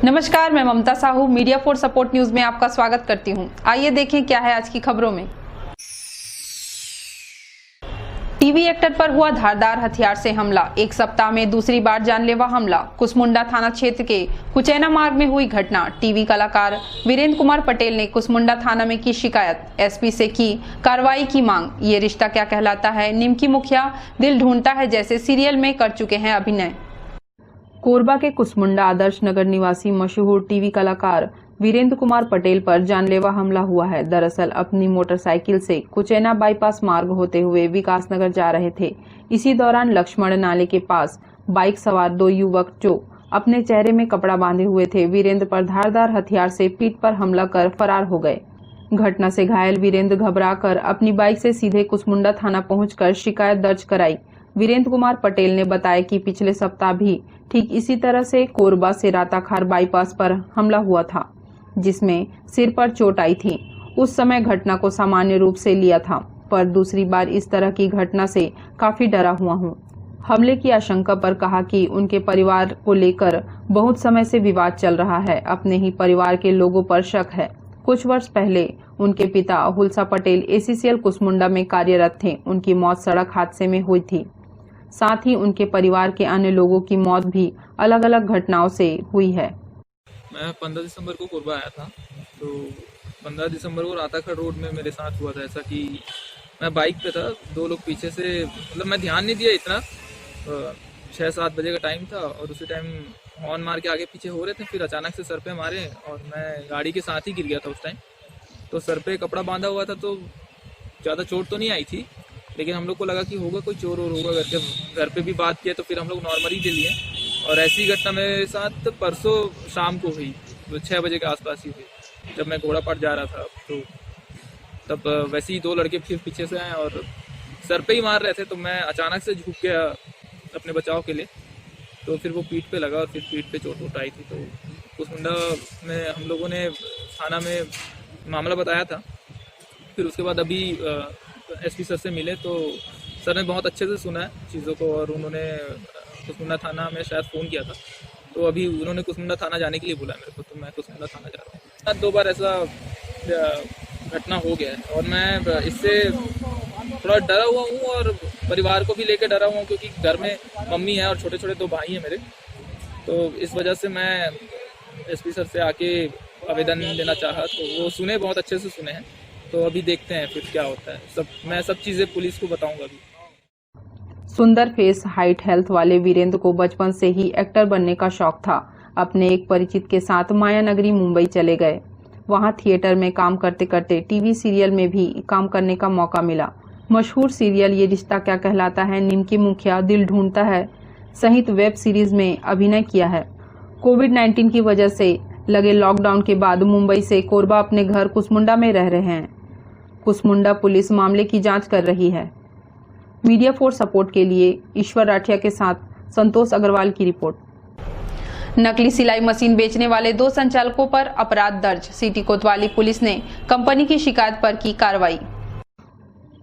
नमस्कार, मैं Mamta Sahu media for support news में आपका स्वागत करती हूं। आइए देखें क्या है आज की खबरों में। टीवी एक्टर पर हुआ धारदार हथियार से हमला, एक सप्ताह में दूसरी बार जानलेवा हमला। कुसमुंडा थाना क्षेत्र के कुचैना मार्ग में हुई घटना। टीवी कलाकार वीरेंद्र कुमार पटेल ने कुसमुंडा थाना में की शिकायत, एसपी से की कार्रवाई की मांग। ये रिश्ता क्या कहलाता है, निमकी मुखिया दिल ढूंढता है जैसे सीरियल में कर चुके हैं अभिनय। कोरबा के कुसमुंडा आदर्श नगर निवासी मशहूर टीवी कलाकार वीरेंद्र कुमार पटेल पर जानलेवा हमला हुआ है। दरअसल अपनी मोटरसाइकिल से कुचैना बाईपास मार्ग होते हुए विकास नगर जा रहे थे। इसी दौरान लक्ष्मण नाले के पास बाइक सवार दो युवक जो अपने चेहरे में कपड़ा बांधे हुए थे, वीरेंद्र पर धारदार हथियार से पीठ पर हमला कर फरार हो गए। घटना से घायल वीरेंद्र घबराकर अपनी बाइक से सीधे कुसमुंडा थाना पहुंचकर शिकायत दर्ज कराई। वीरेंद्र कुमार पटेल ने बताया कि पिछले सप्ताह भी ठीक इसी तरह से कोरबा से राताखार बाईपास पर हमला हुआ था, जिसमें सिर पर चोट आई थी। उस समय घटना को सामान्य रूप से लिया था, पर दूसरी बार इस तरह की घटना से काफी डरा हुआ हूं। हमले की आशंका पर कहा कि उनके परिवार को लेकर बहुत समय से विवाद चल रहा है। अपने ही परिवार के लोगों पर शक है। कुछ वर्ष पहले उनके पिता हुलसा पटेल ACCL कुसमुंडा में कार्यरत थे। उनकी मौत सड़क हादसे में हुई थी। साथ ही उनके परिवार के अन्य लोगों की मौत भी अलग अलग घटनाओं से हुई है। मैं 15 दिसंबर को कोरबा आया था, तो 15 दिसंबर को राताखड़ रोड में मेरे साथ हुआ था ऐसा कि मैं बाइक पे था, दो लोग पीछे से, मतलब मैं ध्यान नहीं दिया इतना, 6-7 बजे का टाइम था और उसी टाइम हॉर्न मार के आगे पीछे हो रहे थे। फिर अचानक से सर पे मारे और मैं गाड़ी के साथ ही गिर गया था उस टाइम। तो सर पे कपड़ा बांधा हुआ था तो ज़्यादा चोट तो नहीं आई थी, लेकिन हम लोग को लगा कि होगा कोई चोर और होगा करके घर पे भी बात किया, तो फिर हम लोग नॉर्मली ले लिए। और ऐसी घटना मेरे साथ परसों शाम को हुई, तो 6 बजे के आसपास ही हुई, जब मैं घोड़ा पाट जा रहा था। तो तब वैसे ही दो लड़के फिर पीछे से आए और सर पे ही मार रहे थे, तो मैं अचानक से झुक गया अपने बचाव के लिए। तो फिर वो पीठ पे लगा और फिर पीठ पे चोट आई थी। तो कुसमुंडा में हम लोगों ने थाना में मामला बताया था। फिर उसके बाद अभी एसपी सर से मिले तो सर ने बहुत अच्छे से सुना है चीज़ों को और उन्होंने कुसमुंडा थाना में शायद फ़ोन किया था। तो अभी उन्होंने कुसमुंडा थाना जाने के लिए बोला मेरे को, तो मैं कुसमुंडा थाना जा रहा हूँ। 2 बार ऐसा घटना हो गया है और मैं इससे थोड़ा डरा हुआ हूँ और परिवार को भी लेकर डरा हुआ हूँ, क्योंकि घर में मम्मी है और छोटे छोटे 2 भाई हैं मेरे। तो इस वजह से मैं एसपी सर से आके आवेदन देना चाहा, तो वो सुने, बहुत अच्छे से सुने हैं। तो अभी देखते हैं फिर क्या होता है। मैं सब चीज़ें पुलिस को बताऊंगा अभी। सुंदर फेस, हाइट, हेल्थ वाले वीरेंद्र को बचपन से ही एक्टर बनने का शौक था। अपने एक परिचित के साथ माया नगरी मुंबई चले गए। वहां थिएटर में काम करते करते टीवी सीरियल में भी काम करने का मौका मिला। मशहूर सीरियल ये रिश्ता क्या कहलाता है, निमकी मुखिया दिल ढूंढता है सहित वेब सीरीज में अभिनय किया है। कोविड-19 की वजह से लगे लॉकडाउन के बाद मुंबई से कोरबा अपने घर कुसमुंडा में रह रहे हैं। कुसमुंडा पुलिस मामले की जांच कर रही है। मीडिया फॉर सपोर्ट के लिए ईश्वर राठिया के साथ संतोष अग्रवाल की रिपोर्ट। नकली सिलाई मशीन बेचने वाले 2 संचालकों पर अपराध दर्ज। सिटी कोतवाली पुलिस ने कंपनी की शिकायत पर की कार्रवाई।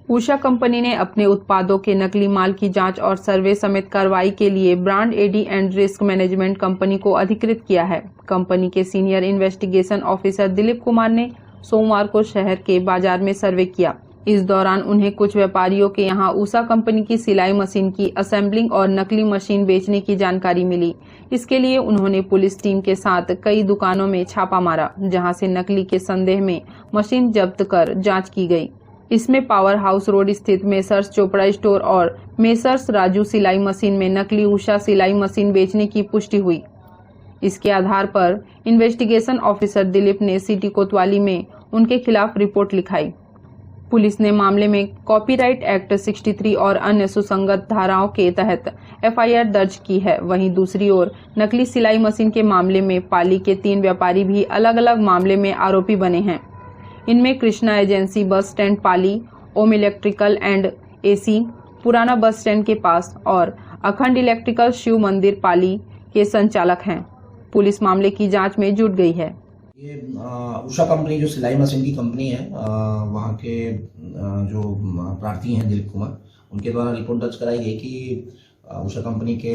उषा कंपनी ने अपने उत्पादों के नकली माल की जांच और सर्वे समेत कार्रवाई के लिए ब्रांड एडी एंड रिस्क मैनेजमेंट कंपनी को अधिकृत किया है। कंपनी के senior investigation officer Dilip Kumar ने सोमवार को शहर के बाजार में सर्वे किया। इस दौरान उन्हें कुछ व्यापारियों के यहां उषा कंपनी की सिलाई मशीन की असेंबलिंग और नकली मशीन बेचने की जानकारी मिली। इसके लिए उन्होंने पुलिस टीम के साथ कई दुकानों में छापा मारा, जहां से नकली के संदेह में मशीन जब्त कर जांच की गई। इसमें पावर हाउस रोड स्थित मेसर्स चोपड़ा स्टोर और मेसर्स राजू सिलाई मशीन में नकली उषा सिलाई मशीन बेचने की पुष्टि हुई। इसके आधार पर इन्वेस्टिगेशन ऑफिसर दिलीप ने सिटी कोतवाली में उनके खिलाफ रिपोर्ट लिखाई। पुलिस ने मामले में कॉपीराइट एक्ट 63 और अन्य सुसंगत धाराओं के तहत FIR दर्ज की है। वहीं दूसरी ओर नकली सिलाई मशीन के मामले में पाली के 3 व्यापारी भी अलग अलग मामले में आरोपी बने हैं। इनमें Krishna agency bus stand Pali, Om electrical and AC पुराना बस स्टैंड के पास और अखंड इलेक्ट्रिकल शिव मंदिर पाली के संचालक हैं। पुलिस मामले की जांच में जुट गई है। ये उषा कंपनी जो सिलाई मशीन की कंपनी है, वहाँ के जो प्रार्थी हैं दिलीप कुमार, उनके द्वारा रिपोर्ट दर्ज कराई गई कि उषा कंपनी के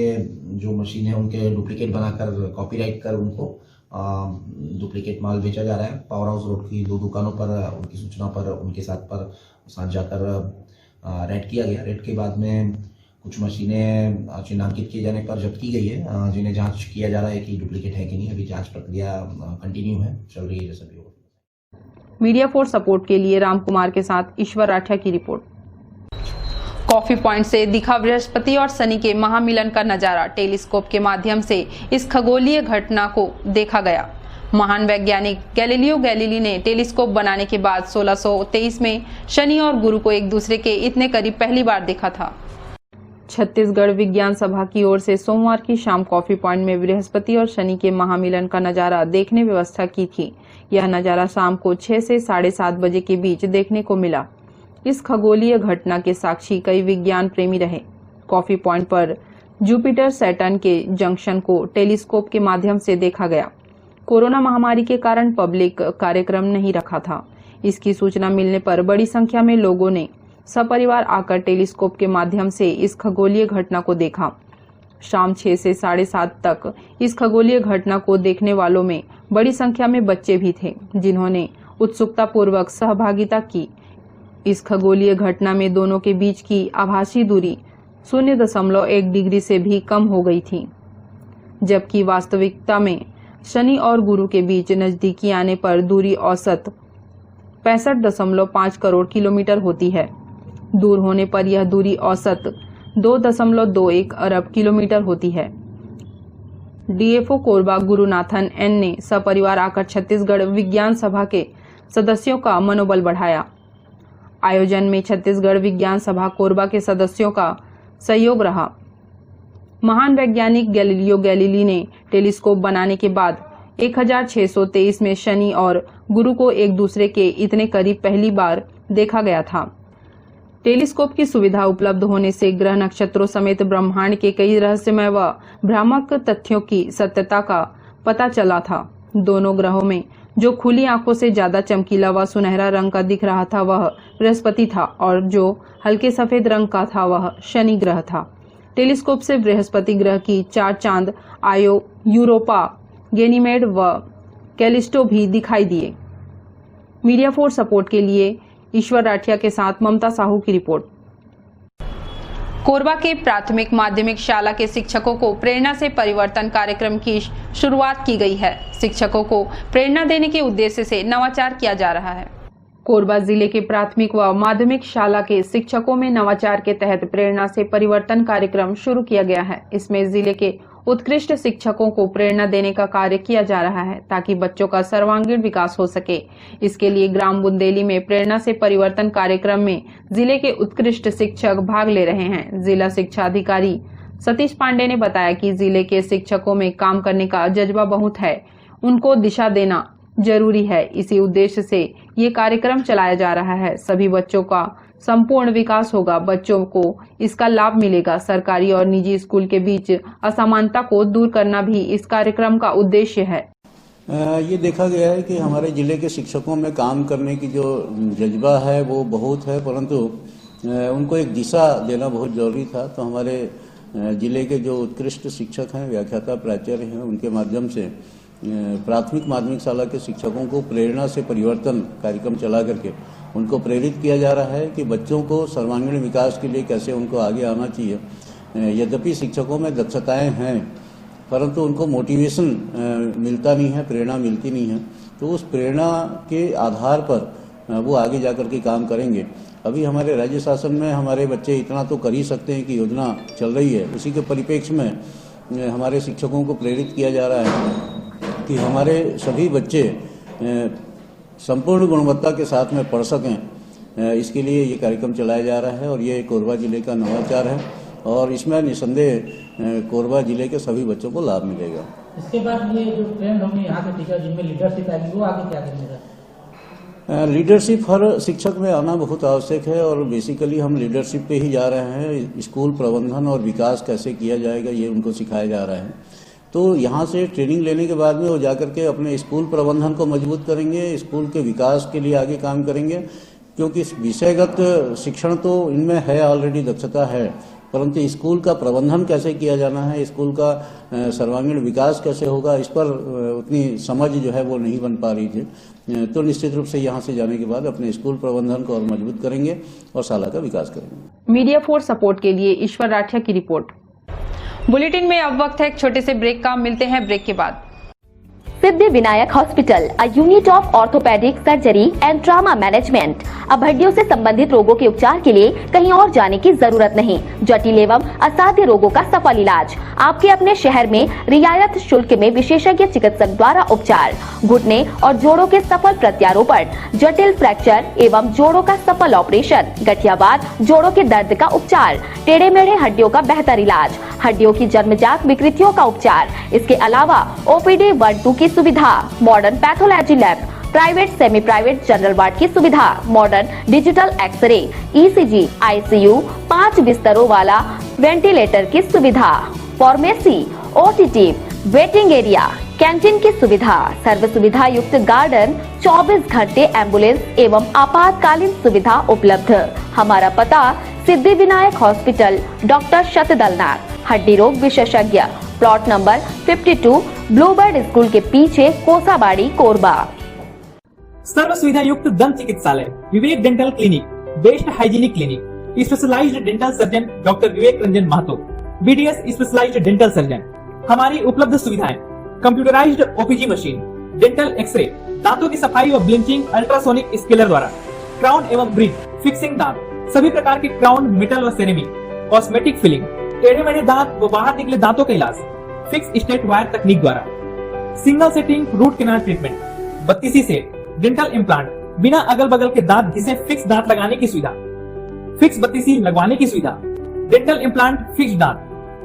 जो मशीन है उनके डुप्लीकेट बनाकर कॉपीराइट कर उनको डुप्लीकेट माल बेचा जा रहा है। पावर हाउस रोड की 2 दुकानों पर उनकी सूचना पर उनके साथ जाकर रेड किया गया। रेड के बाद में कुछ मशीनें चिन्हांकित किए जाने पर जब्त की गई है, जिन्हें जांच किया जा रहा है कि डुप्लीकेट है कि नहीं। अभी जांच प्रक्रिया कंटिन्यू है, चल रही है। जैसा भी हो। मीडिया फॉर सपोर्ट के लिए राम कुमार के साथ ईश्वर राठिया की रिपोर्ट। कॉफी पॉइंट से दिखा बृहस्पति और शनि के महामिलन का नजारा। टेलीस्कोप के माध्यम से इस खगोलीय घटना को देखा गया। महान वैज्ञानिक गैलीलियो गैलीली ने टेलीस्कोप बनाने के बाद 1623 में शनि और गुरु को एक दूसरे के इतने करीब पहली बार देखा था। छत्तीसगढ़ विज्ञान सभा की ओर से सोमवार की शाम कॉफी पॉइंट में बृहस्पति और शनि के महामिलन का नजारा देखने व्यवस्था की थी। यह नजारा शाम को 6 से 7:30 बजे के बीच देखने को मिला। इस खगोलीय घटना के साक्षी कई विज्ञान प्रेमी रहे। कॉफी पॉइंट पर जुपिटर सैटर्न के जंक्शन को टेलीस्कोप के माध्यम से देखा गया। कोरोना महामारी के कारण पब्लिक कार्यक्रम नहीं रखा था। इसकी सूचना मिलने पर बड़ी संख्या में लोगों ने सपरिवार आकर टेलीस्कोप के माध्यम से इस खगोलीय घटना को देखा। शाम 6 से 7:30 तक इस खगोलीय घटना को देखने वालों में बड़ी संख्या में बच्चे भी थे, जिन्होंने उत्सुकतापूर्वक सहभागिता की। इस खगोलीय घटना में दोनों के बीच की आभासी दूरी 0.1 डिग्री से भी कम हो गई थी, जबकि वास्तविकता में शनि और गुरु के बीच नजदीकी आने पर दूरी औसत 65.5 करोड़ किलोमीटर होती है। दूर होने पर यह दूरी औसत 2.21 अरब किलोमीटर होती है। डीएफओ कोरबा गुरुनाथन एन ने सपरिवार आकर छत्तीसगढ़ विज्ञान सभा के सदस्यों का मनोबल बढ़ाया। आयोजन में छत्तीसगढ़ विज्ञान सभा कोरबा के सदस्यों का सहयोग रहा। महान वैज्ञानिक गैलीलियो गैलीली ने टेलीस्कोप बनाने के बाद 1623 में शनि और गुरु को एक दूसरे के इतने करीब पहली बार देखा गया था। टेलीस्कोप की सुविधा उपलब्ध होने से ग्रह नक्षत्रों समेत ब्रह्मांड के कई रहस्यमय व भ्रामक तथ्यों की सत्यता का पता चला था। दोनों ग्रहों में जो खुली आंखों से ज्यादा चमकीला व सुनहरा रंग का दिख रहा था वह बृहस्पति था, और जो हल्के सफेद रंग का था वह शनि ग्रह था। टेलीस्कोप से बृहस्पति ग्रह की 4 चांद आयो, यूरोपा, गैनीमेड व कैलिस्टो भी दिखाई दिए। मीडिया फॉर सपोर्ट के लिए ईश्वर राठिया के साथ ममता साहू की रिपोर्ट। कोरबा के प्राथमिक माध्यमिक शाला के शिक्षकों को प्रेरणा से परिवर्तन कार्यक्रम की शुरुआत की गई है। शिक्षकों को प्रेरणा देने के उद्देश्य से नवाचार किया जा रहा है। कोरबा जिले के प्राथमिक व माध्यमिक शाला के शिक्षकों में नवाचार के तहत प्रेरणा से परिवर्तन कार्यक्रम शुरू किया गया है। इसमें जिले के उत्कृष्ट शिक्षकों को प्रेरणा देने का कार्य किया जा रहा है, ताकि बच्चों का सर्वांगीण विकास हो सके। इसके लिए ग्राम बुंदेली में प्रेरणा से परिवर्तन कार्यक्रम में जिले के उत्कृष्ट शिक्षक भाग ले रहे हैं। जिला शिक्षा अधिकारी सतीश पांडे ने बताया कि जिले के शिक्षकों में काम करने का जज्बा बहुत है, उनको दिशा देना जरूरी है। इसी उद्देश्य से ये कार्यक्रम चलाया जा रहा है। सभी बच्चों का संपूर्ण विकास होगा, बच्चों को इसका लाभ मिलेगा। सरकारी और निजी स्कूल के बीच असमानता को दूर करना भी इस कार्यक्रम का उद्देश्य है। ये देखा गया है कि हमारे जिले के शिक्षकों में काम करने की जो जज्बा है वो बहुत है, परंतु उनको एक दिशा देना बहुत जरूरी था। तो हमारे जिले के जो उत्कृष्ट शिक्षक हैं, व्याख्याता, प्राचार्य हैं, उनके माध्यम से प्राथमिक माध्यमिक शाला के शिक्षकों को प्रेरणा से परिवर्तन कार्यक्रम चला करके उनको प्रेरित किया जा रहा है कि बच्चों को सर्वांगीण विकास के लिए कैसे उनको आगे आना चाहिए। यद्यपि शिक्षकों में दक्षताएं हैं, परंतु उनको मोटिवेशन मिलता नहीं है, प्रेरणा मिलती नहीं है। तो उस प्रेरणा के आधार पर वो आगे जाकर के काम करेंगे। अभी हमारे राज्य शासन में हमारे बच्चे इतना तो कर ही सकते हैं कि योजना चल रही है, उसी के परिप्रेक्ष्य में हमारे शिक्षकों को प्रेरित किया जा रहा है कि हमारे सभी बच्चे संपूर्ण गुणवत्ता के साथ में पढ़ सकें। इसके लिए ये कार्यक्रम चलाया जा रहा है और ये कोरबा जिले का नवाचार है और इसमें निसंदेह कोरबा जिले के सभी बच्चों को लाभ मिलेगा। इसके बाद ये जो ट्रेंड होंगे यहाँ के टीचर जिनमें लीडरशिप आएगी, वो आगे क्या करेंगे? लीडरशिप हर शिक्षक में आना बहुत आवश्यक है और बेसिकली हम लीडरशिप पे ही जा रहे हैं। स्कूल प्रबंधन और विकास कैसे किया जाएगा ये उनको सिखाया जा रहा है। तो यहाँ से ट्रेनिंग लेने के बाद में वो जाकर के अपने स्कूल प्रबंधन को मजबूत करेंगे, स्कूल के विकास के लिए आगे काम करेंगे, क्योंकि विषयगत शिक्षण तो इनमें है, ऑलरेडी दक्षता है, परंतु स्कूल का प्रबंधन कैसे किया जाना है, स्कूल का सर्वांगीण विकास कैसे होगा, इस पर उतनी समझ जो है वो नहीं बन पा रही थी। तो निश्चित रूप से यहाँ से जाने के बाद अपने स्कूल प्रबंधन को और मजबूत करेंगे और शाला का विकास करेंगे। मीडिया फोर्स सपोर्ट के लिए ईश्वर राठिया की रिपोर्ट। बुलेटिन में अब वक्त है एक छोटे से ब्रेक का, मिलते हैं ब्रेक के बाद। Siddhi Vinayak hospital, a unit of orthopaedic surgery and trauma management. अब हड्डियों से संबंधित रोगों के उपचार के लिए कहीं और जाने की जरूरत नहीं। जटिल एवं असाध्य रोगों का सफल इलाज आपके अपने शहर में रियायत शुल्क में विशेषज्ञ चिकित्सक द्वारा उपचार। घुटने और जोड़ों के सफल प्रत्यारोपण, जटिल फ्रैक्चर एवं जोड़ों का सफल ऑपरेशन, गठियावाद, जोड़ों के दर्द का उपचार, टेढ़े मेढ़े हड्डियों का बेहतर इलाज, हड्डियों की जन्मजात विकृतियों का उपचार। इसके अलावा OPD 1-2 की सुविधा, modern pathology lab, private semi private general ward की सुविधा, modern digital X-ray, ECG, ICU, 5 बिस्तरों वाला वेंटिलेटर की सुविधा, pharmacy, OTT, waiting area, canteen की सुविधा, सर्व सुविधा युक्त गार्डन, 24 घंटे एम्बुलेंस एवं आपातकालीन सुविधा उपलब्ध। हमारा पता सिद्धि विनायक हॉस्पिटल, डॉक्टर शतदलनाथ, हड्डी रोग विशेषज्ञ, प्लॉट नंबर 52, ब्लूबर्ड स्कूल के पीछे, कोसाबाड़ी, कोरबा। सर्व सुविधा युक्त दंत चिकित्सालय, Vivek dental clinic, best hygienic clinic, specialised dental surgeon doctor Vivek Ranjan Mahato, BDS specialised dental surgeon. हमारी उपलब्ध सुविधाएं: computerised OPG machine, dental x-ray, दांतों की सफाई व ब्लीचिंग अल्ट्रासोनिक स्केलर द्वारा, क्राउन एवं ब्रिज, फिक्सिंग दांत, सभी प्रकार के क्राउन, मेटल व सेरेमिक, कॉस्मेटिक फिलिंग, टेढ़े मेढ़े दांत व बाहर निकले दांतों का इलाज, फिक्स स्टेट वायर तकनीक द्वारा, single sitting root canal treatment, 32 set, dental implant, बिना अगल बगल के दांत घिसे फिक्स दांत लगाने की सुविधा, फिक्स 32 लगवाने की सुविधा, डेंटल इम्प्लांट, फिक्स दांत,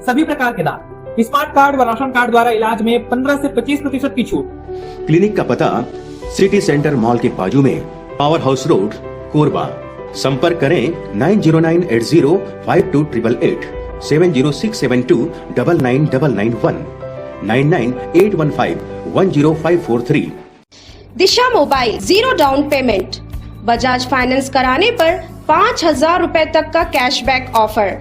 सभी प्रकार के दांत, स्मार्ट कार्ड व राशन कार्ड द्वारा इलाज में 15 से 25% की छूट। क्लिनिक का पता सिटी सेंटर मॉल के बाजू में, पावर हाउस रोड, कोरबा। संपर्क करें 9098052888, 70672999991, 9981510543। Disha mobile, 0 down payment, Bajaj finance कराने पर 5000 रुपए तक का cashback offer.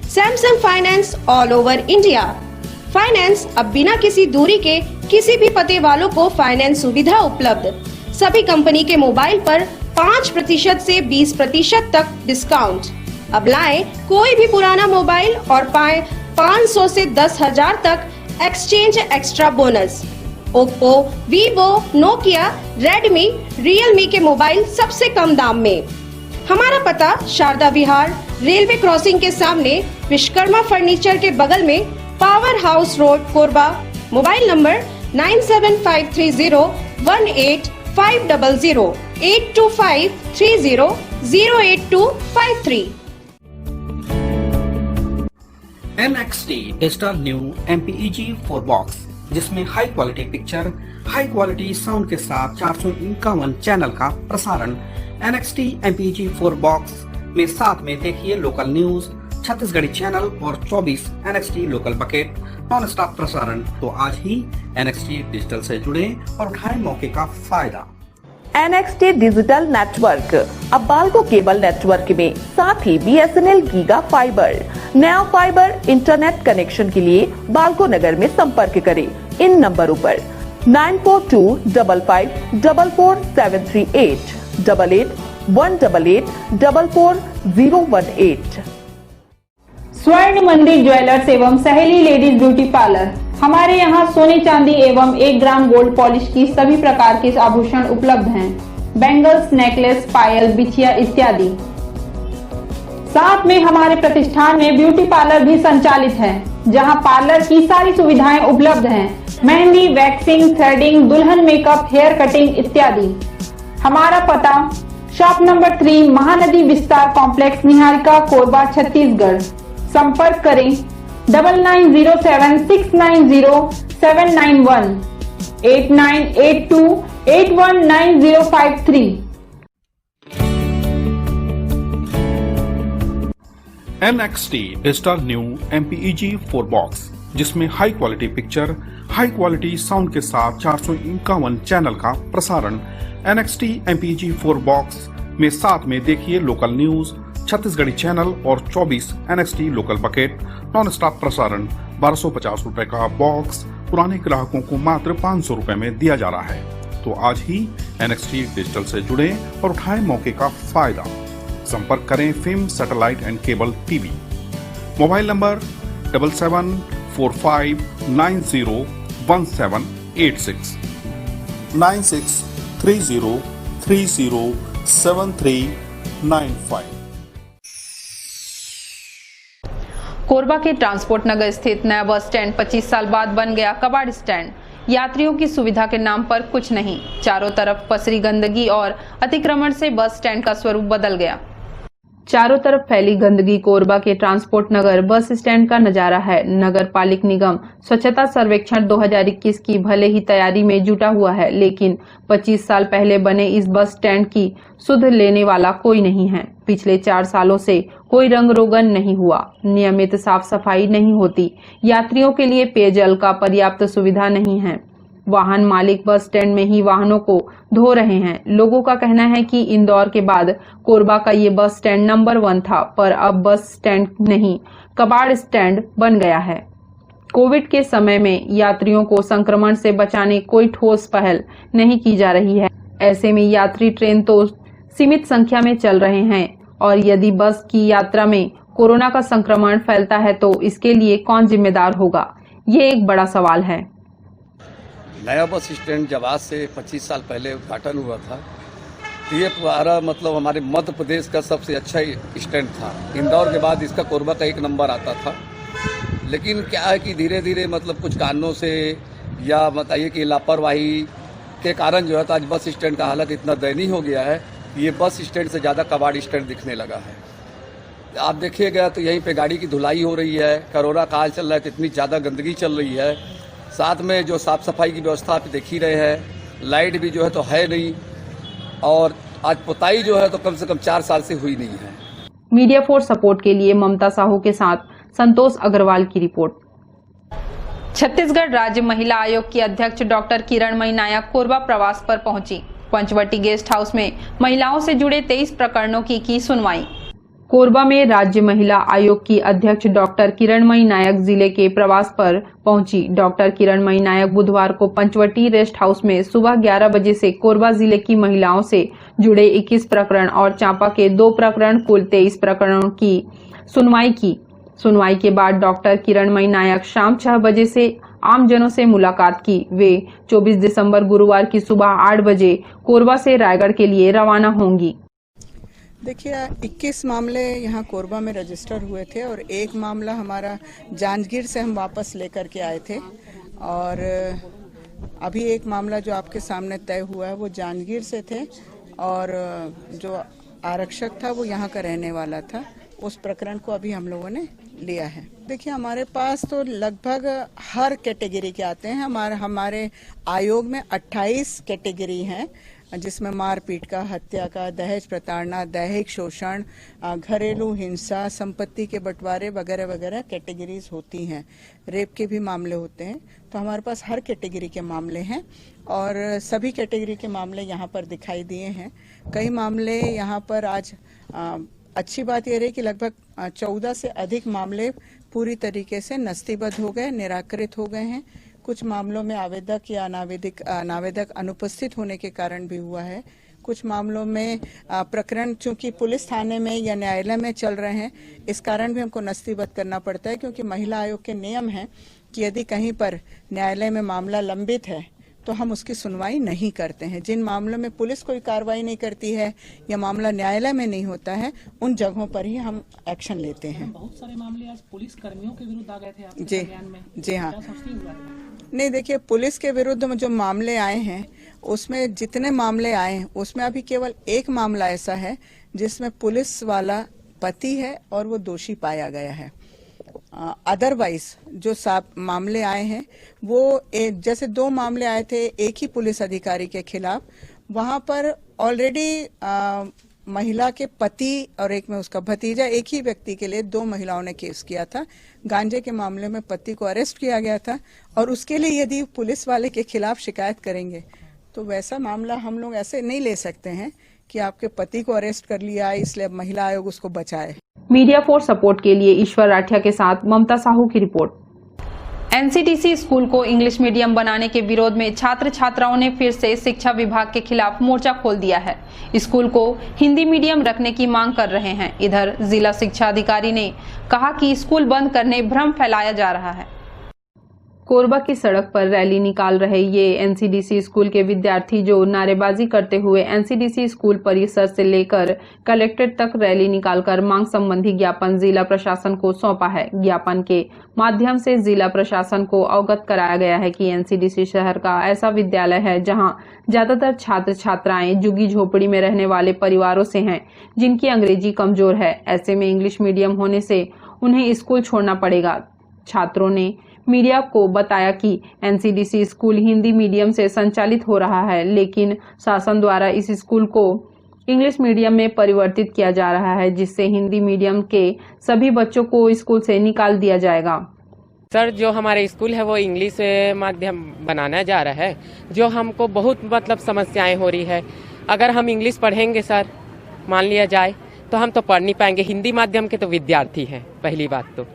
Samsung finance all over India. Finance अब बिना किसी दूरी के किसी भी पते वालों को फाइनेंस सुविधा उपलब्ध। सभी कंपनी के मोबाइल पर 5% से 20% तक डिस्काउंट। अब लाएं कोई भी पुराना मोबाइल और पाएं 500 से 10,000 तक exchange extra bonus. Oppo, Vivo, Nokia, Redmi, Realme के मोबाइल सबसे कम दाम में। हमारा पता शारदा विहार, रेलवे क्रॉसिंग के सामने, विश्वकर्मा फर्नीचर के बगल में, power house road, Korba. Mobile number 9753018500, 8253008253। NXT digital new MPEG 4 box, जिसमें high quality picture, high quality sound के साथ 451 चैनल का प्रसारण। NXT MPEG 4 बॉक्स में साथ में देखिए लोकल न्यूज, छत्तीसगढ़ी चैनल और 24 NXT local bucket non stop प्रसारण। तो आज ही NXT डिजिटल से जुड़े और उठाएं मौके का फायदा। NXT डिजिटल नेटवर्क अब बाल्को केबल नेटवर्क में, साथ ही BSNL गीगा फाइबर। नया फाइबर इंटरनेट कनेक्शन के लिए बाल्को नगर में संपर्क करें इन नंबरों पर 9425544738, 8818844018। स्वर्ण मंदिर ज्वेलर्स एवं सहेली लेडीज ब्यूटी पार्लर। हमारे यहाँ सोने चांदी एवं 1 ग्राम गोल्ड पॉलिश की सभी प्रकार के आभूषण उपलब्ध हैं। बैंगल्स, नेकलेस, पायल, बिछिया इत्यादि। साथ में हमारे प्रतिष्ठान में ब्यूटी पार्लर भी संचालित है, जहां पार्लर की सारी सुविधाएं उपलब्ध हैं। मेहंदी, वैक्सिंग, थ्रेडिंग, दुल्हन मेकअप, हेयर कटिंग इत्यादि। हमारा पता शॉप नंबर 3, महानदी विस्तार कॉम्प्लेक्स, निहारिका, कोरबा, छत्तीसगढ़। संपर्क करें 9907690791, 8982819053। NXT digital new MPEG 4 box, जिसमें high quality picture, high quality sound के साथ 451 चैनल का प्रसारण। NXT MPEG 4 बॉक्स में साथ में देखिए लोकल न्यूज, छत्तीसगढ़ी चैनल और 24 NXT local bucket non stop प्रसारण 1250 रुपए का बॉक्स पुराने ग्राहकों को मात्र 500 रुपए में दिया जा रहा है। तो आज ही NXT डिजिटल से जुड़े और उठाएं मौके का फायदा। संपर्क करें film satellite and cable TV. Mobile number 7745901786 9630307395। Korba के ट्रांसपोर्ट नगर स्थित नया बस स्टैंड 25 साल बाद बन गया कबाड़ स्टैंड। यात्रियों की सुविधा के नाम पर कुछ नहीं, चारों तरफ पसरी गंदगी और अतिक्रमण से बस स्टैंड का स्वरूप बदल गया। चारों तरफ फैली गंदगी कोरबा के ट्रांसपोर्ट नगर बस स्टैंड का नजारा है। नगर पालिक निगम स्वच्छता सर्वेक्षण 2021 की भले ही तैयारी में जुटा हुआ है, लेकिन 25 साल पहले बने इस बस स्टैंड की सुध लेने वाला कोई नहीं है। पिछले 4 सालों से कोई रंग रोगन नहीं हुआ, नियमित साफ सफाई नहीं होती, यात्रियों के लिए पेयजल का पर्याप्त सुविधा नहीं है। वाहन मालिक बस स्टैंड में ही वाहनों को धो रहे हैं। लोगों का कहना है कि इंदौर के बाद कोरबा का ये बस स्टैंड नंबर 1 था, पर अब बस स्टैंड नहीं कबाड़ स्टैंड बन गया है। कोविड के समय में यात्रियों को संक्रमण से बचाने कोई ठोस पहल नहीं की जा रही है। ऐसे में यात्री ट्रेन तो सीमित संख्या में चल रहे हैं और यदि बस की यात्रा में कोरोना का संक्रमण फैलता है तो इसके लिए कौन जिम्मेदार होगा, ये एक बड़ा सवाल है। नया बस स्टैंड जब आज से 25 साल पहले उद्घाटन हुआ था तो ये मतलब हमारे मध्य प्रदेश का सबसे अच्छा स्टैंड था। इंदौर के बाद इसका कोरबा का 1 नंबर आता था। लेकिन क्या है कि धीरे धीरे मतलब कुछ कारणों से या बताइए कि लापरवाही के कारण जो है तो आज बस स्टैंड का हालत इतना दयनीय हो गया है कि ये बस स्टैंड से ज़्यादा कबाड़ स्टैंड दिखने लगा है। आप देखिएगा तो यहीं पे गाड़ी की धुलाई हो रही है, कोरोना काल चल रहा है तो इतनी ज़्यादा गंदगी चल रही है। साथ में जो साफ सफाई की व्यवस्था आप देख ही रहे हैं, लाइट भी जो है तो है नहीं, और आज पुताई जो है तो कम से कम 4 साल से हुई नहीं है। मीडिया फोर्स सपोर्ट के लिए ममता साहू के साथ संतोष अग्रवाल की रिपोर्ट। छत्तीसगढ़ राज्य महिला आयोग की अध्यक्ष डॉक्टर किरणमयी नायक कोरबा प्रवास पर पहुंची। पंचवटी गेस्ट हाउस में महिलाओं से जुड़े 23 प्रकरणों की सुनवाई। कोरबा में राज्य महिला आयोग की अध्यक्ष डॉक्टर किरणमयी नायक जिले के प्रवास पर पहुंची। डॉक्टर किरणमयी नायक बुधवार को पंचवटी रेस्ट हाउस में सुबह 11 बजे से कोरबा जिले की महिलाओं से जुड़े 21 प्रकरण और चांपा के 2 प्रकरण कुल 23 प्रकरणों की सुनवाई की। सुनवाई के बाद डॉक्टर किरणमयी नायक शाम 6 बजे से आमजनों से मुलाकात की। वे 24 दिसंबर गुरुवार की सुबह 8 बजे कोरबा से रायगढ़ के लिए रवाना होंगी। देखिए 21 मामले यहाँ कोरबा में रजिस्टर हुए थे और 1 मामला हमारा जांजगीर से हम वापस लेकर के आए थे, और अभी 1 मामला जो आपके सामने तय हुआ है वो जांजगीर से थे और जो आरक्षक था वो यहाँ का रहने वाला था। उस प्रकरण को अभी हम लोगों ने लिया है। देखिए हमारे पास तो लगभग हर कैटेगरी के आते हैं। हमारे आयोग में 28 कैटेगरी हैं, जिसमें मारपीट का, हत्या का, दहेज प्रताड़ना, दैहिक शोषण, घरेलू हिंसा, संपत्ति के बंटवारे वगैरह वगैरह कैटेगरीज होती हैं। रेप के भी मामले होते हैं। तो हमारे पास हर कैटेगरी के मामले हैं और सभी कैटेगरी के मामले यहाँ पर दिखाई दिए हैं। कई मामले यहाँ पर आज अच्छी बात यह रही कि लगभग 14 से अधिक मामले पूरी तरीके से नस्तीबद्ध हो गए, निराकृत हो गए हैं। कुछ मामलों में आवेदक या अनावेदक अनुपस्थित होने के कारण भी हुआ है। कुछ मामलों में प्रकरण चूंकि पुलिस थाने में या न्यायालय में चल रहे हैं, इस कारण भी हमको नस्तीबद्ध करना पड़ता है, क्योंकि महिला आयोग के नियम है कि यदि कहीं पर न्यायालय में मामला लंबित है तो हम उसकी सुनवाई नहीं करते हैं। जिन मामलों में पुलिस कोई कार्रवाई नहीं करती है या मामला न्यायालय में नहीं होता है, उन जगहों पर ही हम एक्शन लेते हैं। बहुत सारे मामले आज पुलिस कर्मियों के विरुद्ध आ गए थे आपके बयान में। जी हाँ। नहीं, देखिए पुलिस के विरुद्ध जो मामले आए हैं उसमें जितने मामले आए हैं उसमें अभी केवल 1 मामला ऐसा है जिसमें पुलिस वाला पति है और वो दोषी पाया गया है। अदरवाइज जो मामले आए हैं वो जैसे 2 मामले आए थे एक ही पुलिस अधिकारी के खिलाफ, वहां पर ऑलरेडी महिला के पति और एक में उसका भतीजा, एक ही व्यक्ति के लिए 2 महिलाओं ने केस किया था। गांजे के मामले में पति को अरेस्ट किया गया था और उसके लिए यदि पुलिस वाले के खिलाफ शिकायत करेंगे तो वैसा मामला हम लोग ऐसे नहीं ले सकते हैं, कि आपके पति को अरेस्ट कर लिया है, इसलिए अब महिला आयोग उसको बचाए। मीडिया फॉर सपोर्ट के लिए ईश्वर राठिया के साथ ममता साहू की रिपोर्ट। एनसीडीसी स्कूल को इंग्लिश मीडियम बनाने के विरोध में छात्र छात्राओं ने फिर से शिक्षा विभाग के खिलाफ मोर्चा खोल दिया है। स्कूल को हिंदी मीडियम रखने की मांग कर रहे हैं। इधर जिला शिक्षा अधिकारी ने कहा कि स्कूल बंद करने भ्रम फैलाया जा रहा है। कोरबा की सड़क पर रैली निकाल रहे ये एनसीडीसी स्कूल के विद्यार्थी जो नारेबाजी करते हुए एनसीडीसी स्कूल परिसर से लेकर कलेक्ट्रेट तक रैली निकालकर मांग संबंधी ज्ञापन जिला प्रशासन को सौंपा है। ज्ञापन के माध्यम से जिला प्रशासन को अवगत कराया गया है कि एनसीडीसी शहर का ऐसा विद्यालय है जहां ज्यादातर छात्र छात्राएं झुग्गी झोपड़ी में रहने वाले परिवारों से हैं, जिनकी अंग्रेजी कमजोर है। ऐसे में इंग्लिश मीडियम होने से उन्हें स्कूल छोड़ना पड़ेगा। छात्रों ने मीडिया को बताया कि एनसीडीसी स्कूल हिंदी मीडियम से संचालित हो रहा है, लेकिन शासन द्वारा इस स्कूल को इंग्लिश मीडियम में परिवर्तित किया जा रहा है, जिससे हिंदी मीडियम के सभी बच्चों को स्कूल से निकाल दिया जाएगा। सर, जो हमारे स्कूल है वो इंग्लिश माध्यम बनाना जा रहा है, जो हमको बहुत मतलब समस्याएं हो रही है। अगर हम इंग्लिश पढ़ेंगे सर, मान लिया जाए, तो हम तो पढ़ नहीं पाएंगे। हिंदी माध्यम के तो विद्यार्थी हैं, पहली बात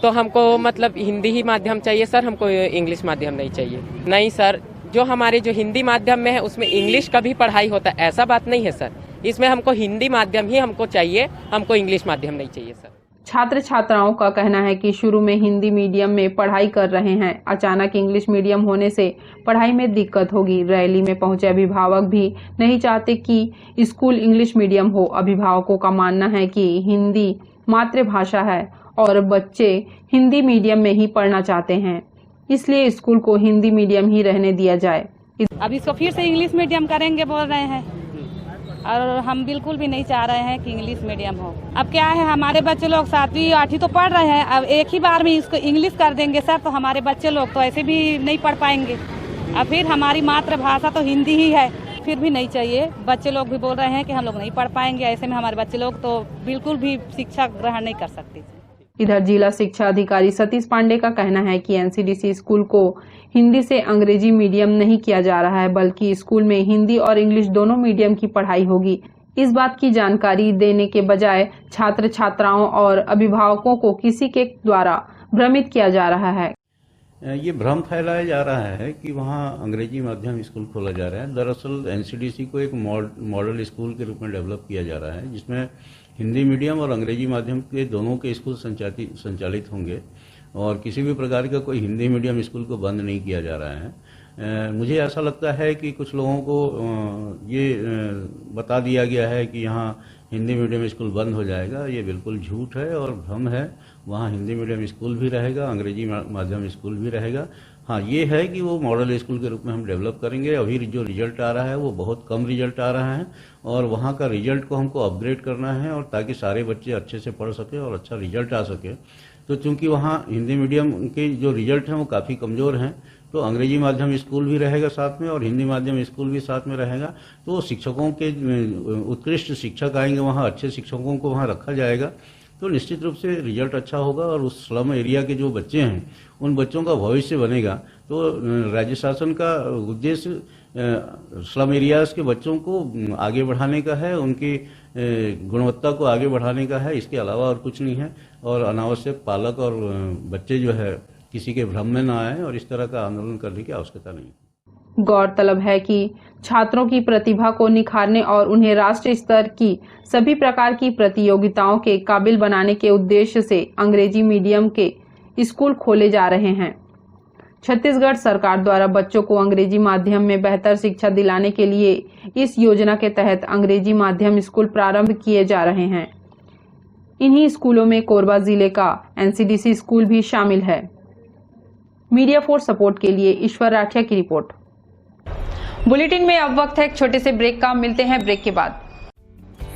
तो हमको मतलब हिंदी ही माध्यम चाहिए सर, हमको इंग्लिश माध्यम नहीं चाहिए। नहीं सर, जो हमारे जो हिंदी माध्यम में है उसमें इंग्लिश का भी पढ़ाई होता है, ऐसा बात नहीं है सर। इसमें हमको हिंदी माध्यम ही हमको चाहिए, हमको इंग्लिश माध्यम नहीं चाहिए सर। छात्र छात्राओं का कहना है कि शुरू में हिंदी मीडियम में पढ़ाई कर रहे हैं, अचानक इंग्लिश मीडियम होने से पढ़ाई में दिक्कत होगी। रैली में पहुंचे अभिभावक भी नहीं चाहते कि स्कूल इंग्लिश मीडियम हो। अभिभावकों का मानना है कि हिंदी मातृभाषा है और बच्चे हिंदी मीडियम में ही पढ़ना चाहते हैं, इसलिए स्कूल को हिंदी मीडियम ही रहने दिया जाए। अब इसको फिर से इंग्लिश मीडियम करेंगे बोल रहे हैं, और हम बिल्कुल भी नहीं चाह रहे हैं कि इंग्लिश मीडियम हो। अब क्या है, हमारे बच्चे लोग 7वीं 8वीं तो पढ़ रहे हैं, अब एक ही बार में इसको इंग्लिश कर देंगे सर, तो हमारे बच्चे लोग तो ऐसे भी नहीं पढ़ पाएंगे। अब फिर हमारी मातृभाषा तो हिंदी ही है, फिर भी नहीं चाहिए। बच्चे लोग भी बोल रहे हैं कि हम लोग नहीं पढ़ पाएंगे, ऐसे में हमारे बच्चे लोग तो बिल्कुल भी शिक्षा ग्रहण नहीं कर सकते। इधर जिला शिक्षा अधिकारी सतीश पांडे का कहना है कि एनसीडीसी स्कूल को हिंदी से अंग्रेजी मीडियम नहीं किया जा रहा है, बल्कि स्कूल में हिंदी और इंग्लिश दोनों मीडियम की पढ़ाई होगी। इस बात की जानकारी देने के बजाय छात्र छात्राओं और अभिभावकों को किसी के द्वारा भ्रमित किया जा रहा है। ये भ्रम फैलाया जा रहा है कि वहाँ अंग्रेजी माध्यम स्कूल खोला जा रहा है। दरअसल एनसीडीसी को एक मॉडल स्कूल के रूप में डेवलप किया जा रहा है, जिसमें हिंदी मीडियम और अंग्रेजी माध्यम के दोनों के स्कूल संचालित होंगे, और किसी भी प्रकार का कोई हिंदी मीडियम स्कूल को बंद नहीं किया जा रहा है। मुझे ऐसा लगता है कि कुछ लोगों को ये बता दिया गया है कि यहाँ हिंदी मीडियम स्कूल बंद हो जाएगा। ये बिल्कुल झूठ है और भ्रम है। वहाँ हिंदी मीडियम स्कूल भी रहेगा, अंग्रेजी माध्यम स्कूल भी रहेगा। हाँ, ये है कि वो मॉडल स्कूल के रूप में हम डेवलप करेंगे। अभी जो रिजल्ट आ रहा है वो बहुत कम रिजल्ट आ रहा है, और वहाँ का रिजल्ट को हमको अपग्रेड करना है, और ताकि सारे बच्चे अच्छे से पढ़ सके और अच्छा रिजल्ट आ सके। तो चूंकि वहाँ हिंदी मीडियम के जो रिजल्ट हैं वो काफ़ी कमज़ोर हैं, तो अंग्रेजी माध्यम स्कूल भी रहेगा साथ में और हिंदी माध्यम स्कूल भी साथ में रहेगा। तो शिक्षकों के उत्कृष्ट शिक्षक आएंगे वहाँ, अच्छे शिक्षकों को वहाँ रखा जाएगा, तो निश्चित रूप से रिजल्ट अच्छा होगा, और उस स्लम एरिया के जो बच्चे हैं उन बच्चों का भविष्य बनेगा। तो राज्य शासन का उद्देश्य स्लम एरियाज के बच्चों को आगे बढ़ाने का है, उनकी गुणवत्ता को आगे बढ़ाने का है, इसके अलावा और कुछ नहीं है। और अनावश्यक पालक और बच्चे जो है किसी के भ्रम में ना आए, और इस तरह का आंदोलन करने की आवश्यकता नहीं। गौरतलब है कि छात्रों की प्रतिभा को निखारने और उन्हें राष्ट्रीय स्तर की सभी प्रकार की प्रतियोगिताओं के काबिल बनाने के उद्देश्य से अंग्रेजी मीडियम के स्कूल खोले जा रहे हैं। छत्तीसगढ़ सरकार द्वारा बच्चों को अंग्रेजी माध्यम में बेहतर शिक्षा दिलाने के लिए इस योजना के तहत अंग्रेजी माध्यम स्कूल प्रारंभ किए जा रहे हैं। इन्हीं स्कूलों में कोरबा जिले का एनसीडीसी स्कूल भी शामिल है। मीडिया फॉर सपोर्ट के लिए ईश्वर राठिया की रिपोर्ट। बुलेटिन में अब वक्त है एक छोटे से ब्रेक का, मिलते हैं ब्रेक के बाद।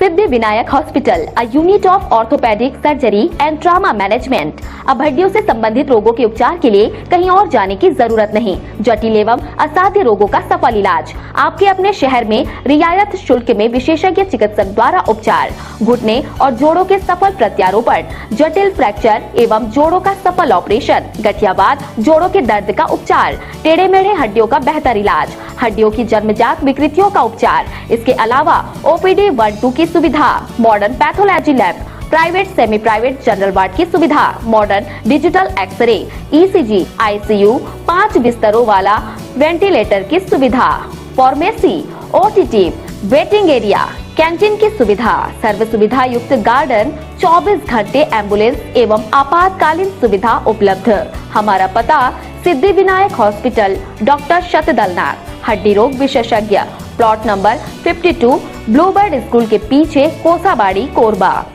Siddhi Vinayak hospital, a unit of orthopedic surgery and trauma management। अब हड्डियों से संबंधित रोगों के उपचार के लिए कहीं और जाने की जरूरत नहीं। जटिल एवं असाध्य रोगों का सफल इलाज आपके अपने शहर में रियायत शुल्क में विशेषज्ञ चिकित्सक द्वारा उपचार। घुटने और जोड़ों के सफल प्रत्यारोपण, जटिल फ्रैक्चर एवं जोड़ों का सफल ऑपरेशन, गठियावाद, जोड़ों के दर्द का उपचार, टेढ़े मेढ़े हड्डियों का बेहतर इलाज, हड्डियों की जन्मजात विकृतियों का उपचार। इसके अलावा ओपीडी 1-2 की सुविधा, modern pathology lab, private semi private general ward की सुविधा, modern digital X-ray, ECG, ICU, 5 बिस्तरों वाला वेंटिलेटर की सुविधा, pharmacy, OTT, waiting area, canteen की सुविधा, सर्व सुविधा युक्त गार्डन, 24 घंटे एम्बुलेंस एवं आपातकालीन सुविधा उपलब्ध। हमारा पता सिद्धि विनायक हॉस्पिटल, डॉक्टर शतदलनाथ, हड्डी रोग विशेषज्ञ, प्लॉट नंबर 52, ब्लूबर्ड स्कूल के पीछे, कोसाबाड़ी, कोरबा।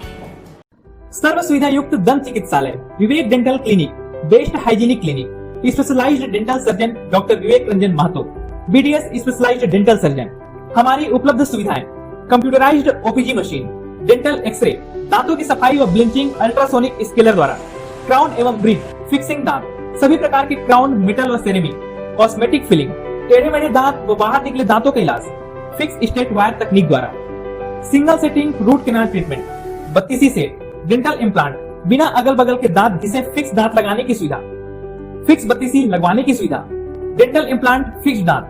सर्व सुविधा युक्त दंत चिकित्सालय, Vivek dental clinic, best hygienic clinic, specialised dental surgeon doctor Vivek Ranjan Mahato, BDS specialised dental surgeon. हमारी उपलब्ध सुविधाएं: computerised OPG machine, dental x-ray, दांतों की सफाई और ब्लीचिंग अल्ट्रासोनिक स्केलर द्वारा, क्राउन एवं ब्रिज, फिक्सिंग दांत, सभी प्रकार के क्राउन, मेटल और सेरेमिक, कॉस्मेटिक फिलिंग, टेढ़े मेढ़े दांत व बाहर निकले दांतों का इलाज, फिक्स स्टेट वायर तकनीक द्वारा, single sitting root canal treatment, 32 set, dental implant, बिना अगल बगल के दांत जिसे फिक्स दांत लगाने की सुविधा, फिक्स 32 लगवाने की सुविधा, डेंटल इम्प्लांट, फिक्स दांत,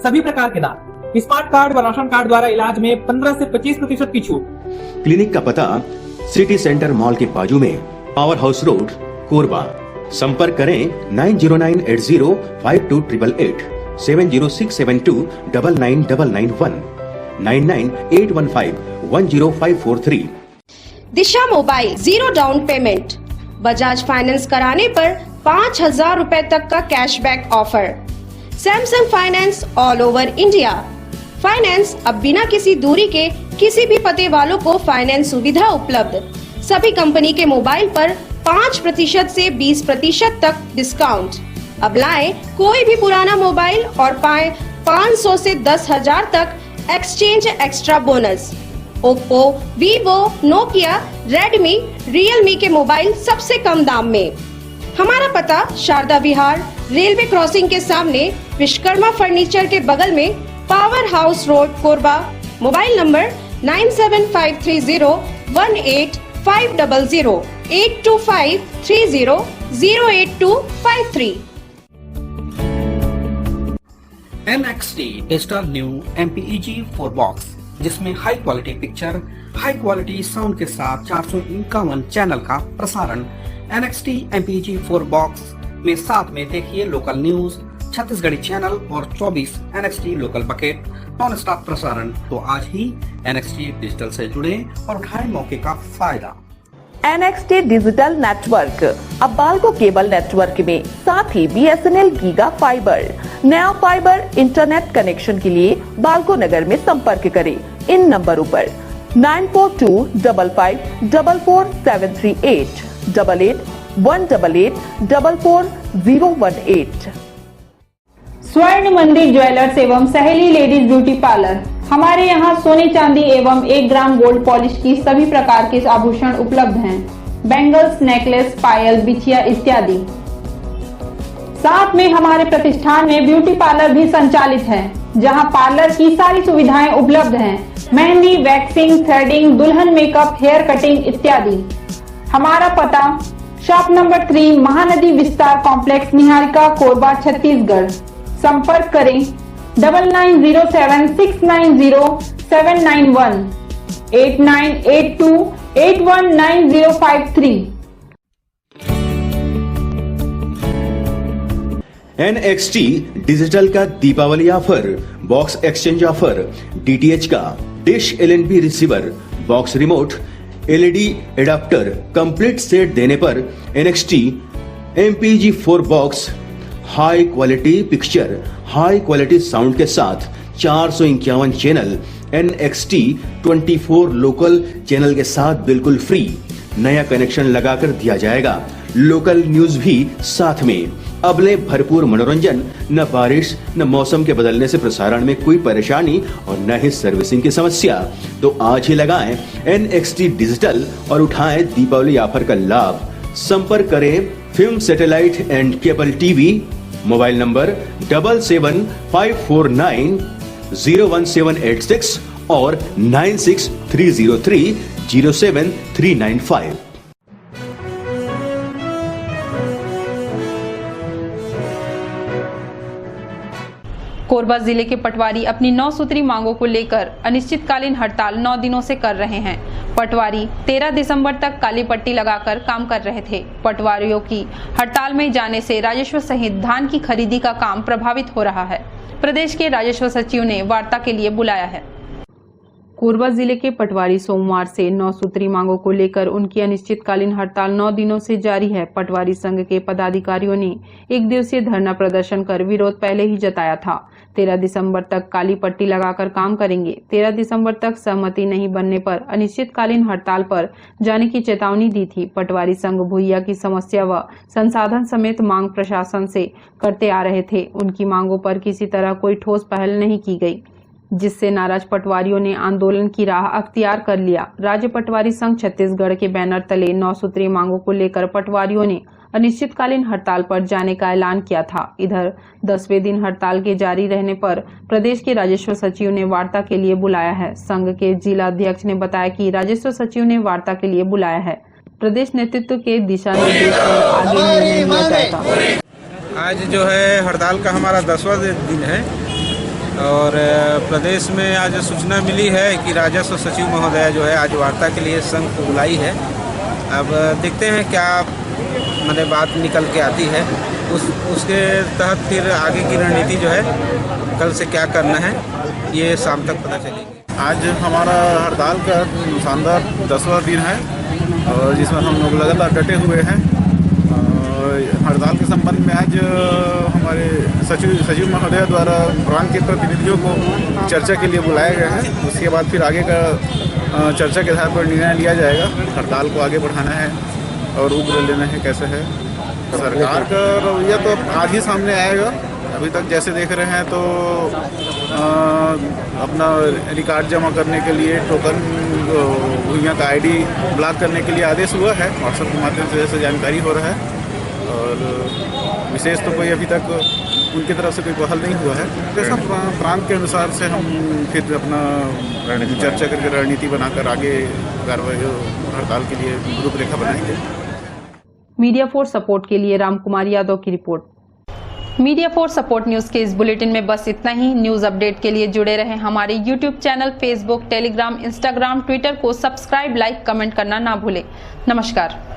सभी प्रकार के दांत, स्मार्ट कार्ड व राशन कार्ड द्वारा इलाज में 15 से 25% की छूट। क्लिनिक का पता सिटी सेंटर मॉल के बाजू में, पावर हाउस रोड, कोरबा। संपर्क करें 9098052888, 7067299991, 9981510543। Disha mobile, 0 down payment, Bajaj finance कराने पर 5,000 रुपए तक का cashback offer. Samsung finance all over India. Finance अब बिना किसी दूरी के किसी भी पते वालों को फाइनेंस सुविधा उपलब्ध। सभी कंपनी के मोबाइल पर 5% से 20% तक डिस्काउंट। अब लाएं कोई भी पुराना मोबाइल और पाएं 500 से 10,000 तक exchange extra bonus. Oppo, Vivo, Nokia, Redmi, Realme के मोबाइल सबसे कम दाम में। हमारा पता शारदा विहार, रेलवे क्रॉसिंग के सामने, विश्वकर्मा फर्नीचर के बगल में, power house road, Korba. Mobile number 9753018500, 8253008253। NXT digital new MPEG 4 box, जिसमें high quality picture, high quality sound के साथ 451 चैनल का प्रसारण। NXT MPEG 4 बॉक्स में साथ में देखिए लोकल न्यूज, छत्तीसगढ़ी चैनल और 24 NXT local bucket non stop प्रसारण। तो आज ही NXT डिजिटल से जुड़े और उठाएं मौके का फायदा। NXT डिजिटल नेटवर्क, अब बाल्को केबल नेटवर्क में साथ ही BSNL गीगा फाइबर। नया फाइबर इंटरनेट कनेक्शन के लिए बाल्को नगर में संपर्क करें इन नंबरों पर 9425544738, 8818844018। स्वर्ण मंदिर ज्वेलर्स एवं सहेली लेडीज ब्यूटी पार्लर। हमारे यहाँ सोने चांदी एवं 1 ग्राम गोल्ड पॉलिश की सभी प्रकार के आभूषण उपलब्ध हैं। बैंगल्स, नेकलेस, पायल, बिछिया इत्यादि। साथ में हमारे प्रतिष्ठान में ब्यूटी पार्लर भी संचालित है, जहां पार्लर की सारी सुविधाएं उपलब्ध हैं। मेहंदी, वैक्सिंग, थ्रेडिंग, दुल्हन मेकअप, हेयर कटिंग इत्यादि। हमारा पता शॉप नंबर 3, महानदी विस्तार कॉम्प्लेक्स, निहारिका, कोरबा, छत्तीसगढ़। संपर्क करें 9907690791, 8982819053। NXT डिजिटल का Deepavali offer, box exchange offer, DTH का dish LNB receiver, box remote, LED adapter complete set देने पर NXT MPEG 4 box high quality picture, high quality sound के साथ 451 चैनल, NXT 24 लोकल चैनल के साथ बिल्कुल फ्री। नया कनेक्शन लगाकर दिया जाएगा, लोकल न्यूज भी साथ में। अब ले भरपूर मनोरंजन, न बारिश न मौसम के बदलने से प्रसारण में कोई परेशानी और न ही सर्विसिंग की समस्या। तो आज ही लगाएं NXT डिजिटल और उठाएं दीपावली ऑफर का लाभ। संपर्क करें film satellite and cable TV, mobile number 7754901786 और 9630307395। कोरबा जिले के पटवारी अपनी 9 सूत्री मांगों को लेकर अनिश्चितकालीन हड़ताल 9 दिनों से कर रहे हैं। पटवारी 13 दिसंबर तक काली पट्टी लगाकर काम कर रहे थे। पटवारियों की हड़ताल में जाने से राजस्व सहित धान की खरीदी का काम प्रभावित हो रहा है। प्रदेश के राजस्व सचिव ने वार्ता के लिए बुलाया है। कोरबा जिले के पटवारी सोमवार से 9 सूत्री मांगों को लेकर उनकी अनिश्चितकालीन हड़ताल 9 दिनों से जारी है। पटवारी संघ के पदाधिकारियों ने 1 दिवसीय धरना प्रदर्शन कर विरोध पहले ही जताया था। 13 दिसंबर तक काली पट्टी लगाकर काम करेंगे। 13 दिसंबर तक सहमति नहीं बनने पर अनिश्चितकालीन हड़ताल पर जाने की चेतावनी दी थी। पटवारी संघ भुइया की समस्या व संसाधन समेत मांग प्रशासन से करते आ रहे थे। उनकी मांगों पर किसी तरह कोई ठोस पहल नहीं की गई, जिससे नाराज पटवारियों ने आंदोलन की राह अख्तियार कर लिया। राज्य पटवारी संघ छत्तीसगढ़ के बैनर तले 9 सूत्री मांगों को लेकर पटवारियों ने अनिश्चितकालीन हड़ताल पर जाने का ऐलान किया था। इधर 10वें दिन हड़ताल के जारी रहने पर प्रदेश के राजस्व सचिव ने वार्ता के लिए बुलाया है। संघ के जिला अध्यक्ष ने बताया कि राजस्व सचिव ने वार्ता के लिए बुलाया है। प्रदेश नेतृत्व के दिशा निर्देश पर आगे निर्णय लिया जाएगा। आज जो है हड़ताल का हमारा 10वां दिन है और प्रदेश में आज सूचना मिली है कि राजस्व सचिव महोदय जो है आज वार्ता के लिए संघ को बुलाई है। अब देखते हैं क्या मैंने बात निकल के आती है, उसके तहत फिर आगे की रणनीति जो है कल से क्या करना है ये शाम तक पता चलेगी। आज हमारा हड़ताल का शानदार 10वां दिन है और जिसमें हम लोग लगातार डटे हुए हैं। हड़ताल के संबंध में आज हमारे सचिव महोदय द्वारा प्रांत के प्रतिनिधियों को चर्चा के लिए बुलाया गया है। उसके बाद फिर आगे का चर्चा के आधार पर निर्णय लिया जाएगा। हड़ताल को आगे बढ़ाना है और उग्र लेना है कैसे है। सरकार का रवैया तो आज ही सामने आएगा। अभी तक जैसे देख रहे हैं तो अपना रिकॉर्ड जमा करने के लिए टोकन भुइयां का ID ब्लॉक करने के लिए आदेश हुआ है। व्हाट्सएप के माध्यम से जैसे जानकारी हो रहा है और विशेष तो कोई अभी तक उनकी तरफ से कोई पहल नहीं हुआ है। जैसा प्रांत के अनुसार से हम फिर अपना चर्चा करके रणनीति बनाकर आगे कार्रवाई हड़ताल के लिए रूपरेखा बनाएंगे। मीडिया फॉर सपोर्ट के लिए रामकुमार यादव की report. Media for support news के इस बुलेटिन में बस इतना ही। न्यूज अपडेट के लिए जुड़े रहें हमारे YouTube channel, Facebook, Telegram, Instagram, Twitter को सब्सक्राइब, लाइक, कमेंट करना ना भूलें। नमस्कार।